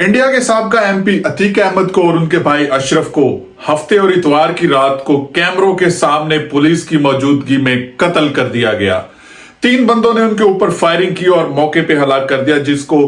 India के साबका MP Atiq Ahmad को और उनके भाई अशरफ को हफ्ते और इतवार की रात को कैमरों के सामने पुलिस की मौजूदगी में कत्ल कर दिया गया। 3 बंदों ने उनके ऊपर फायरिंग की और मौके पे हलाक कर दिया, जिसको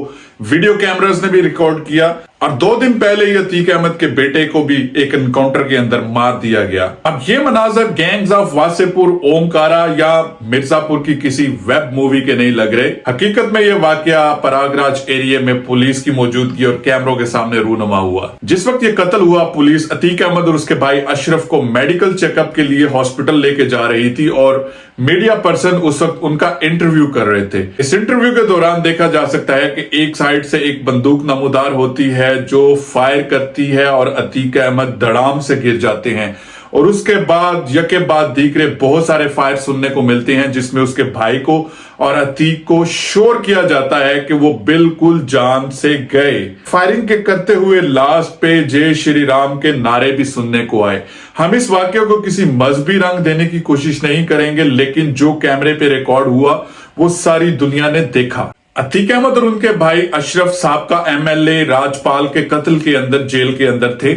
वीडियो कैमरास ने भी रिकॉर्ड किया। और 2 दिन पहले ही अतीक अहमद के बेटे को भी एक एनकाउंटर के अंदर मार दिया गया। अब ये मनाजर गैंग्स ऑफ वासेपुर, ओमकारा या मिर्जापुर की किसी वेब मूवी के नहीं लग रहे। हकीकत में ये वाकया प्रयागराज एरिया में पुलिस की मौजूदगी और कैमरों के सामने रूनुमा हुआ। जिस वक्त ये कत्ल हुआ, पुलिस अतीक अहमद और उसके भाई अशरफ को मेडिकल चेकअप के लिए हॉस्पिटल लेके जा रही थी और मीडिया पर्सन उस वक्त उनका इंटरव्यू कर रहे थे। इस इंटरव्यू के दौरान देखा जा सकता है कि एक साइड से एक बंदूक नमूदार होती है जो फायर करती है और अतीक अहमद धड़ाम से गिर जाते हैं और उसके बाद यके बाद दीगरे बहुत सारे फायर सुनने को मिलते हैं, जिसमें उसके भाई को और अतीक को शोर किया जाता है कि वो बिल्कुल जान से गए। फायरिंग के करते हुए लास्ट पे जय श्री राम के नारे भी सुनने को आए। हम इस वाक्य को किसी मजहबी रंग देने की कोशिश नहीं करेंगे, लेकिन जो कैमरे पे रिकॉर्ड हुआ वो सारी दुनिया ने देखा। अतीक अहमद और उनके भाई अशरफ साहब एमएलए राजपाल के कत्ल के अंदर जेल के अंदर थे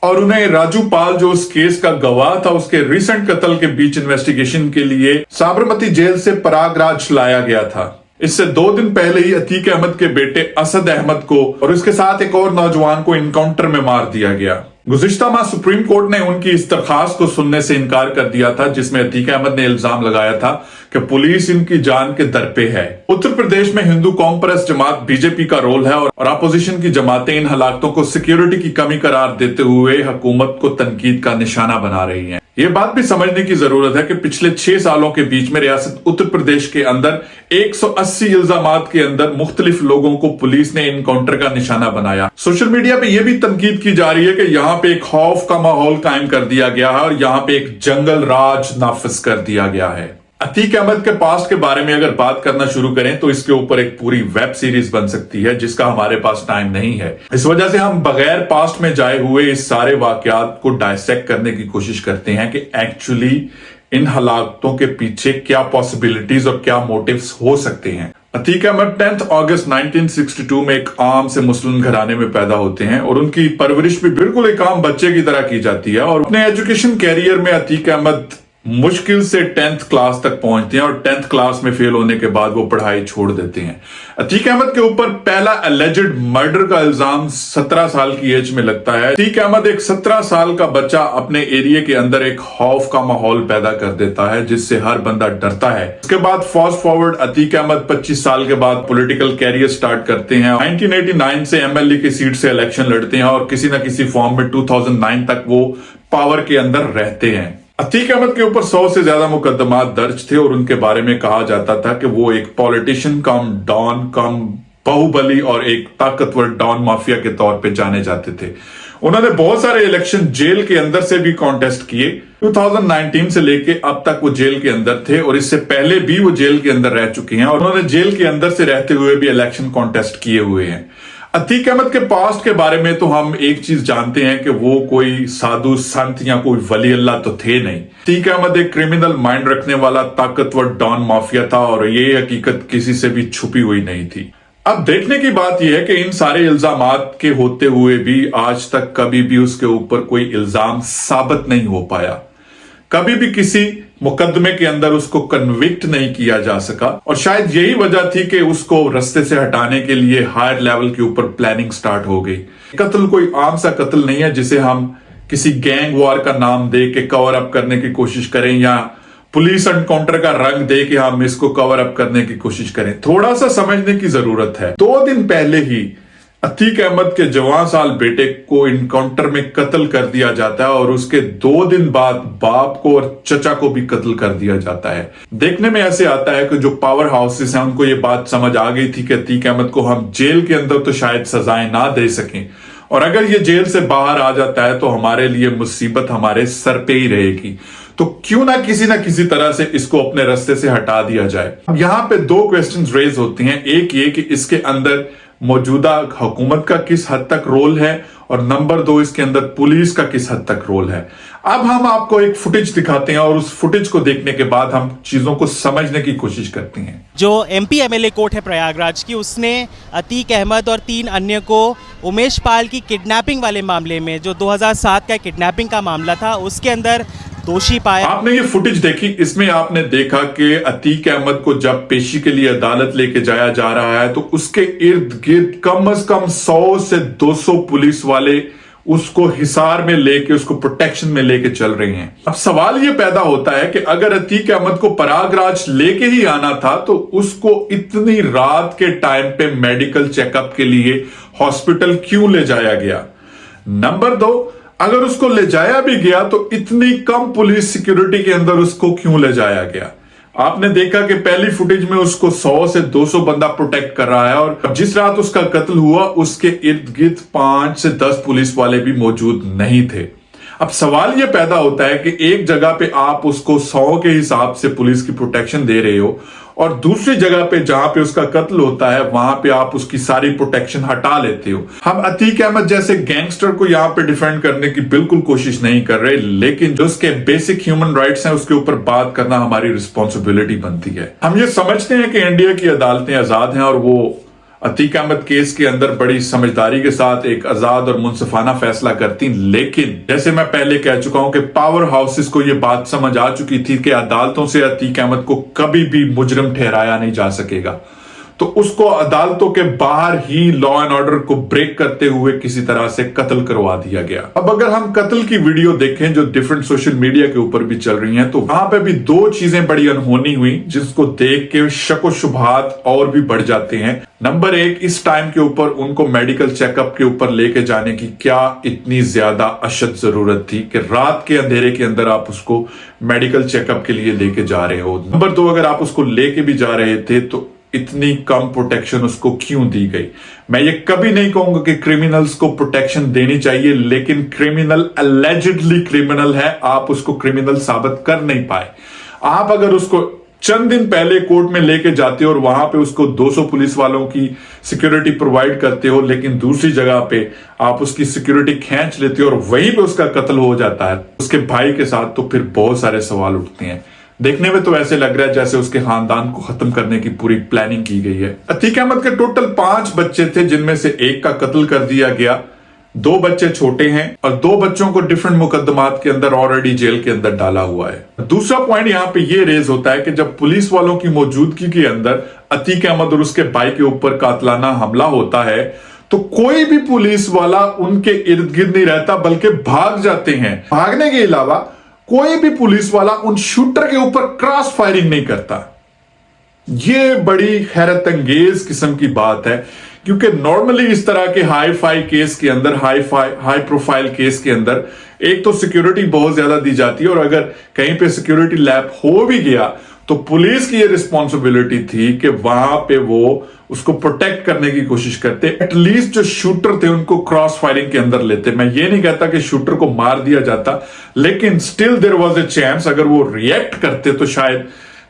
और उन्हें राजू पाल, जो उस केस का गवाह था, उसके रिसेंट कत्ल के बीच इन्वेस्टिगेशन के लिए साबरमती जेल से प्रयागराज लाया गया था। इससे 2 दिन पहले ही अतीक अहमद के बेटे असद अहमद को और उसके साथ एक और नौजवान को इनकाउंटर में मार दिया गया। गुज़िश्ता माह सुप्रीम कोर्ट ने उनकी इस दरखास्त को सुनने से इनकार कर दिया था, जिसमें अतीक अहमद ने इल्जाम लगाया था कि पुलिस इनकी जान के दर पे है। उत्तर प्रदेश में हिंदू कौम परस्त जमात बीजेपी का रोल है और अपोजिशन की जमातें इन हलाकतों को सिक्योरिटी की कमी करार देते हुए हुकूमत को तनकीद का निशाना बना रही हैं। ये बात भी समझने की जरूरत है कि पिछले 6 सालों के बीच में रियासत उत्तर प्रदेश के अंदर 180 इल्जामात के अंदर मुख्तलिफ लोगों को पुलिस ने इनकाउंटर का निशाना बनाया। सोशल मीडिया पे यह भी तनकीद की जा रही है कि यहाँ पे एक खौफ का माहौल कायम कर दिया गया है और यहाँ पे एक जंगल राज नाफिज कर दिया गया है। अतीक अहमद के पास्ट के बारे में अगर बात करना शुरू करें तो इसके ऊपर एक पूरी वेब सीरीज बन सकती है, जिसका हमारे पास टाइम नहीं है। इस वजह से हम बगैर पास्ट में जाए हुए इस सारे वाकयात को डायसेक्ट करने की कोशिश करते हैं कि एक्चुअली इन हलाकतों के पीछे क्या पॉसिबिलिटीज और क्या मोटिव्स हो सकते हैं। अतीक अहमद 10 अगस्त 1962 में एक आम से मुस्लिम घराने में पैदा होते हैं और उनकी परवरिश भी बिल्कुल एक आम बच्चे की तरह की जाती है। और अपने एजुकेशन कैरियर में अतीक अहमद मुश्किल से 10th क्लास तक पहुंचते हैं और 10th क्लास में फेल होने के बाद वो पढ़ाई छोड़ देते हैं। अतीक अहमद के ऊपर पहला अलेजेड मर्डर का इल्जाम 17 साल की एज में लगता है। अतीक अहमद एक 17 साल का बच्चा अपने एरिया के अंदर एक खौफ का माहौल पैदा कर देता है, जिससे हर बंदा डरता है। उसके बाद फास्ट फॉरवर्ड अतीक अहमद 25 साल के बाद पॉलिटिकल कैरियर स्टार्ट करते हैं। 1989 से एमएलए की सीट से इलेक्शन लड़ते हैं और किसी न किसी फॉर्म में 2009 तक वो पावर के अंदर रहते हैं। अतीक अहमद के ऊपर 100 से ज्यादा मुकदमात दर्ज थे और उनके बारे में कहा जाता था कि वो एक पॉलिटिशियन कम डॉन कम बाहुबली और एक ताकतवर डॉन माफिया के तौर पे जाने जाते थे। उन्होंने बहुत सारे इलेक्शन जेल के अंदर से भी कॉन्टेस्ट किए। 2019 से लेके अब तक वो जेल के अंदर थे और इससे पहले भी वो जेल के अंदर रह चुके हैं और उन्होंने जेल के अंदर से रहते हुए भी इलेक्शन कॉन्टेस्ट किए हुए हैं। अतीक अहमद के पास्ट के बारे में तो हम एक चीज जानते हैं कि वो कोई साधु संत या कोई वली अल्लाह तो थे नहीं। अतीक अहमद एक क्रिमिनल माइंड रखने वाला ताकतवर डॉन माफिया था और ये हकीकत किसी से भी छुपी हुई नहीं थी। अब देखने की बात यह है कि इन सारे इल्जामात के होते हुए भी आज तक कभी भी उसके ऊपर कोई इल्जाम साबित नहीं हो पाया। कभी भी किसी मुकदमे के अंदर उसको कन्विक्ट नहीं किया जा सका और शायद यही वजह थी कि उसको रास्ते से हटाने के लिए हायर लेवल के ऊपर प्लानिंग स्टार्ट हो गई। कत्ल कोई आम सा कत्ल नहीं है जिसे हम किसी गैंग वॉर का नाम दे के कवर अप करने की कोशिश करें या पुलिस एनकाउंटर का रंग दे के हम इसको कवर अप करने की कोशिश करें। थोड़ा सा समझने की जरूरत है। 2 दिन पहले ही अतीक अहमद के जवान साल बेटे को इनकाउंटर में कत्ल कर दिया जाता है और उसके 2 दिन बाद बाप को और चचा को भी कत्ल कर दिया जाता है। देखने में ऐसे आता है कि जो पावर हाउसेस हैं उनको ये बात समझ आ गई थी कि अतीक अहमद को हम जेल के अंदर तो शायद सजाएं ना दे सकें और अगर ये जेल से बाहर आ जाता है तो हमारे लिए मुसीबत हमारे सर पे ही रहेगी, तो क्यों ना किसी तरह से इसको अपने रास्ते से हटा दिया जाए। अब यहाँ पे 2 क्वेश्चंस रेज होती हैं। एक ये कि इसके अंदर मौजूदा हुकूमत का किस हद तक रोल है और नंबर 2 इसके अंदर पुलिस का किस हद तक रोल है। अब हम आपको एक फुटेज दिखाते हैं और उस फुटेज को देखने के बाद हम चीजों को समझने की कोशिश करते हैं। जो एमपी एमएलए कोर्ट है प्रयागराज की, उसने अतीक अहमद और 3 अन्य को उमेश पाल की किडनैपिंग वाले मामले में, जो 2007 का किडनैपिंग का मामला था, उसके अंदर दोषी पाया। आपने ये फुटेज देखी, इसमें आपने देखा कि अतीक अहमद को जब पेशी के लिए अदालत लेके जाया जा रहा है तो उसके इर्द गिर्द कम से कम 100 से 200 पुलिस वाले उसको हिसार में लेके, उसको प्रोटेक्शन में लेके चल रहे हैं। अब सवाल ये पैदा होता है कि अगर अतीक अहमद को प्रयागराज लेके ही आना था तो उसको इतनी रात के टाइम पे मेडिकल चेकअप के लिए हॉस्पिटल क्यों ले जाया गया। नंबर 2, अगर उसको ले जाया भी गया तो इतनी कम पुलिस सिक्योरिटी के अंदर उसको क्यों ले जाया गया। आपने देखा कि पहली फुटेज में उसको 100 से 200 बंदा प्रोटेक्ट कर रहा है और जिस रात उसका कत्ल हुआ उसके इर्द गिर्द 5 से 10 पुलिस वाले भी मौजूद नहीं थे। अब सवाल यह पैदा होता है कि एक जगह पे आप उसको 100 के हिसाब से पुलिस की प्रोटेक्शन दे रहे हो और दूसरी जगह पे जहां पे उसका कत्ल होता है वहां पे आप उसकी सारी प्रोटेक्शन हटा लेते हो। हम अतीक अहमद जैसे गैंगस्टर को यहां पे डिफेंड करने की बिल्कुल कोशिश नहीं कर रहे, लेकिन जो उसके बेसिक ह्यूमन राइट्स हैं उसके ऊपर बात करना हमारी रिस्पॉन्सिबिलिटी बनती है। हम ये समझते हैं कि इंडिया की अदालतें आजाद हैं और वो अतीक अहमद केस के अंदर बड़ी समझदारी के साथ एक आजाद और मुंसिफाना फैसला करती, लेकिन जैसे मैं पहले कह चुका हूं कि पावर हाउसेस को यह बात समझ आ चुकी थी कि अदालतों से अतीक अहमद को कभी भी मुजरिम ठहराया नहीं जा सकेगा, तो उसको अदालतों के बाहर ही लॉ एंड ऑर्डर को ब्रेक करते हुए किसी तरह से कत्ल करवा दिया गया। अब अगर हम कत्ल की वीडियो देखें जो डिफरेंट सोशल मीडिया के ऊपर भी चल रही हैं, तो वहां पे भी 2 चीजें बड़ी अनहोनी हुई जिसको देख के शक व शुबहात और भी बढ़ जाते हैं। नंबर 1, इस टाइम के ऊपर उनको मेडिकल चेकअप के ऊपर लेके जाने की क्या इतनी ज्यादा अशद जरूरत थी कि रात के अंधेरे के अंदर आप उसको मेडिकल चेकअप के लिए लेके जा रहे हो। नंबर 2, अगर आप उसको लेके भी जा रहे थे तो इतनी कम प्रोटेक्शन उसको क्यों दी गई। मैं ये कभी नहीं कहूंगा कि क्रिमिनल्स को प्रोटेक्शन देनी चाहिए, लेकिन क्रिमिनल अलेजिडली क्रिमिनल है, आप उसको क्रिमिनल साबित कर नहीं पाए। आप अगर उसको चंद दिन पहले कोर्ट में लेके जाते हो और वहां पे उसको 200 पुलिस वालों की सिक्योरिटी प्रोवाइड करते हो, लेकिन दूसरी जगह पे आप उसकी सिक्योरिटी खींच लेते हो और वहीं पे उसका कत्ल हो जाता है उसके भाई के साथ, तो फिर बहुत सारे सवाल उठते हैं। देखने में तो ऐसे लग रहा है जैसे उसके खानदान को खत्म करने की पूरी प्लानिंग की गई है। अतीक अहमद के टोटल 5 बच्चे थे, जिनमें से 1 का कत्ल कर दिया गया, 2 बच्चे छोटे हैं और 2 बच्चों को डिफरेंट मुकदमात के अंदर ऑलरेडी जेल के अंदर डाला हुआ है। दूसरा पॉइंट यहाँ पे ये रेज होता है कि जब पुलिस वालों की मौजूदगी के अंदर अतीक अहमद और उसके भाई के ऊपर कातलाना हमला होता है तो कोई भी पुलिस वाला उनके इर्द गिर्द नहीं रहता, बल्कि भाग जाते हैं। भागने के अलावा कोई भी पुलिस वाला उन शूटर के ऊपर क्रॉस फायरिंग नहीं करता। यह बड़ी हैरत अंगेज किस्म की बात है, क्योंकि नॉर्मली इस तरह के हाई फाई केस के अंदर, हाई प्रोफाइल केस के अंदर एक तो सिक्योरिटी बहुत ज्यादा दी जाती है और अगर कहीं पे सिक्योरिटी लैप हो भी गया तो पुलिस की ये रिस्पॉन्सिबिलिटी थी कि वहां पे वो उसको प्रोटेक्ट करने की कोशिश करते, एटलीस्ट जो शूटर थे उनको क्रॉस फायरिंग के अंदर लेते। मैं ये नहीं कहता कि शूटर को मार दिया जाता, लेकिन still there was a chance, अगर वो रिएक्ट करते तो शायद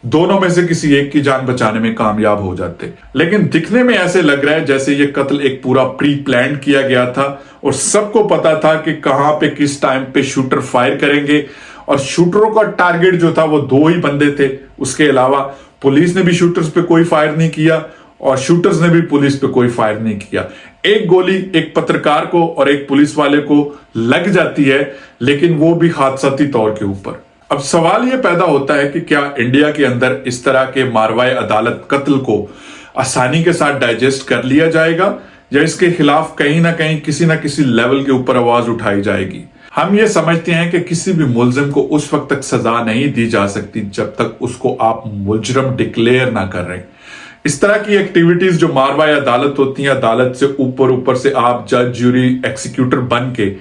दोनों में से किसी एक की जान बचाने में कामयाब हो जाते। लेकिन दिखने में ऐसे लग रहा है जैसे ये कत्ल एक पूरा प्री प्लान किया गया था और सबको पता था कि कहां पे किस टाइम पे शूटर फायर करेंगे, और शूटरों का टारगेट जो था वो 2 ही बंदे थे। उसके अलावा पुलिस ने भी शूटर्स पे कोई फायर नहीं किया और शूटर्स ने भी पुलिस पे कोई फायर नहीं किया। एक गोली एक पत्रकार को और एक पुलिस वाले को लग जाती है, लेकिन वो भी हादसाती तौर के ऊपर। अब सवाल यह पैदा होता है कि क्या इंडिया के अंदर इस तरह के मारवाए अदालत कत्ल को आसानी के साथ डाइजेस्ट कर लिया जाएगा या इसके खिलाफ कहीं ना कहीं किसी ना किसी लेवल के ऊपर आवाज उठाई जाएगी। हम ये समझते हैं कि किसी भी मुलजिम को उस वक्त तक सजा नहीं दी जा सकती जब तक उसको आप मुजरम डिक्लेयर ना कर रहे। इस तरह की एक्टिविटीज जो मारवाए अदालत होती हैं, अदालत से ऊपर से आप जज, ज्यूरी, एक्सिक्यूटर बन के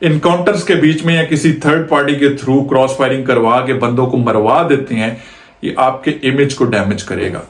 इनकाउंटर्स के बीच में या किसी थर्ड पार्टी के थ्रू क्रॉस फायरिंग करवा के बंदों को मरवा देते हैं, ये आपके इमेज को डैमेज करेगा।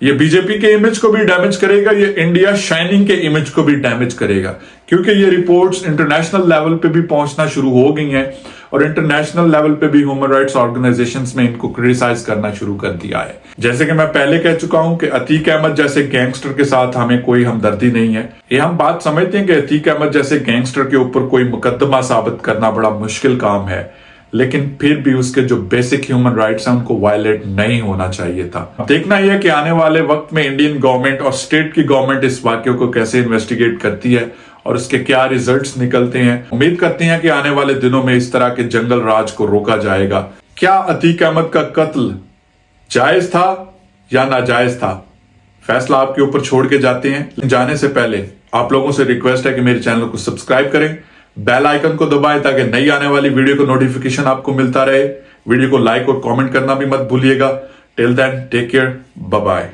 ये बीजेपी के इमेज को भी डैमेज करेगा, ये इंडिया शाइनिंग के इमेज को भी डैमेज करेगा, क्योंकि ये रिपोर्ट्स इंटरनेशनल लेवल पे भी पहुंचना शुरू हो गई हैं और इंटरनेशनल लेवल पे भी ह्यूमन राइट्स ऑर्गेनाइजेशंस में इनको क्रिटिसाइज करना शुरू कर दिया है। जैसे कि मैं पहले कह चुका हूं कि अतीक अहमद जैसे गैंगस्टर के साथ हमें कोई हमदर्दी नहीं है। ये हम बात समझते हैं कि अतीक अहमद जैसे गैंगस्टर के ऊपर कोई मुकदमा साबित करना बड़ा मुश्किल काम है, लेकिन फिर भी उसके जो बेसिक ह्यूमन राइट्स हैं उनको वायलेट नहीं होना चाहिए था। देखना यह कि आने वाले वक्त में इंडियन गवर्नमेंट और स्टेट की गवर्नमेंट इस वाक्य को कैसे इन्वेस्टिगेट करती है और उसके क्या रिजल्ट्स निकलते हैं। उम्मीद करते हैं कि आने वाले दिनों में इस तरह के जंगल राज को रोका जाएगा। क्या अतीक अहमद का कत्ल जायज था या नाजायज था, फैसला आपके ऊपर छोड़ के जाते हैं। जाने से पहले आप लोगों से रिक्वेस्ट है कि मेरे चैनल को सब्सक्राइब करें, बेल आइकन को दबाएं ताकि नई आने वाली वीडियो को नोटिफिकेशन आपको मिलता रहे। वीडियो को लाइक और कमेंट करना भी मत भूलिएगा। Till then take care, bye bye.